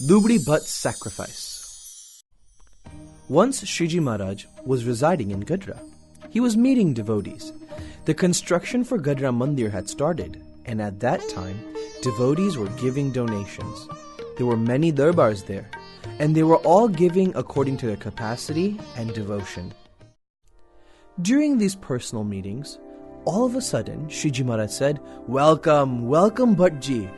Dubli Bhatt's sacrifice. Once Shriji Maharaj was residing in Gadra. He was meeting devotees. The construction for Gadra Mandir had started, and at that time, devotees were giving donations. There were many darbars there, and they were all giving according to their capacity and devotion. During these personal meetings, all of a sudden, Shriji Maharaj said, "Welcome, welcome Bhattji."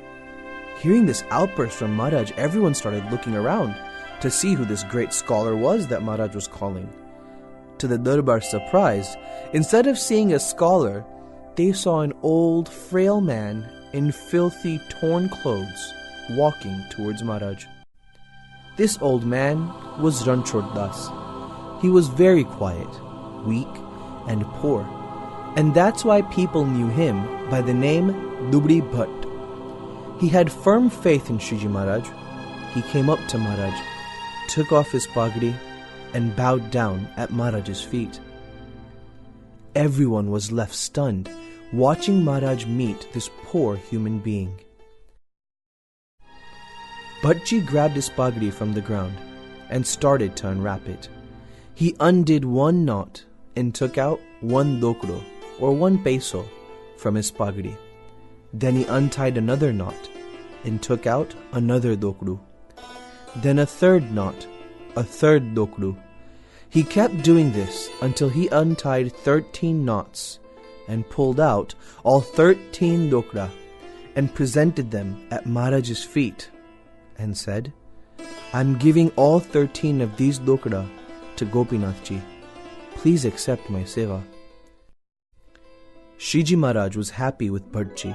Hearing this outburst from Maharaj, everyone started looking around to see who this great scholar was that Maharaj was calling. To the darbar's surprise, instead of seeing a scholar, they saw an old, frail man in filthy, torn clothes walking towards Maharaj. This old man was Ranchod Das. He was very quiet, weak, and poor, and that's why people knew him by the name Dubli Bhatt. He had firm faith in Shriji Maharaj. He came up to Maharaj, took off his pagdi, and bowed down at Maharaj's feet. Everyone was left stunned, watching Maharaj meet this poor human being. Bhattji grabbed his pagdi from the ground and started to unwrap it. He undid one knot and took out one dokro, or 1 peso, from his pagdi. Then he untied another knot and took out another dokru. Then a third knot, a third dokru. He kept doing this until he untied 13 knots and pulled out all 13 dokra and presented them at Maharaj's feet and said, "I'm giving all 13 of these dokra to Gopinathji. Please accept my seva." Shriji Maharaj was happy with Bhattji,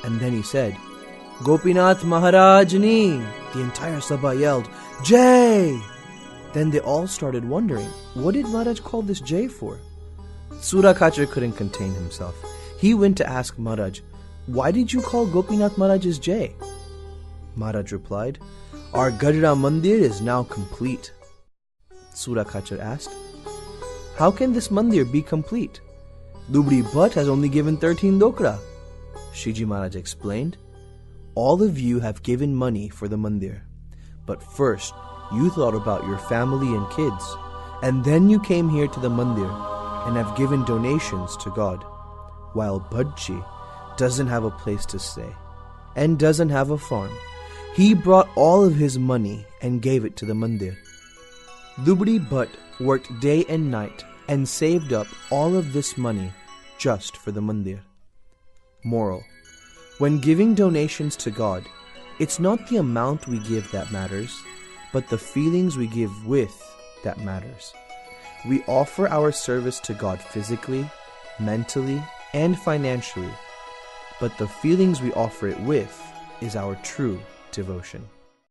and then he said, "Gopinath Maharajni!" The entire Sabha yelled, "Jai!" Then they all started wondering, what did Maharaj call this Jai for? Surakachar couldn't contain himself. He went to ask Maharaj, "Why did you call Gopinath Maharaj's Jai?" Maharaj replied, "Our Gadra Mandir is now complete." Surakachar asked, "How can this mandir be complete? Dubli Bhatt has only given 13 dokra." Shriji Maharaj explained, "All of you have given money for the mandir, but first you thought about your family and kids, and then you came here to the mandir and have given donations to God, while Bhattji doesn't have a place to stay and doesn't have a farm. He brought all of his money and gave it to the mandir." Dubli Bhatt worked day and night and saved up all of this money just for the mandir. Moral: when giving donations to God, it's not the amount we give that matters, but the feelings we give with that matters. We offer our service to God physically, mentally, and financially, but the feelings we offer it with is our true devotion.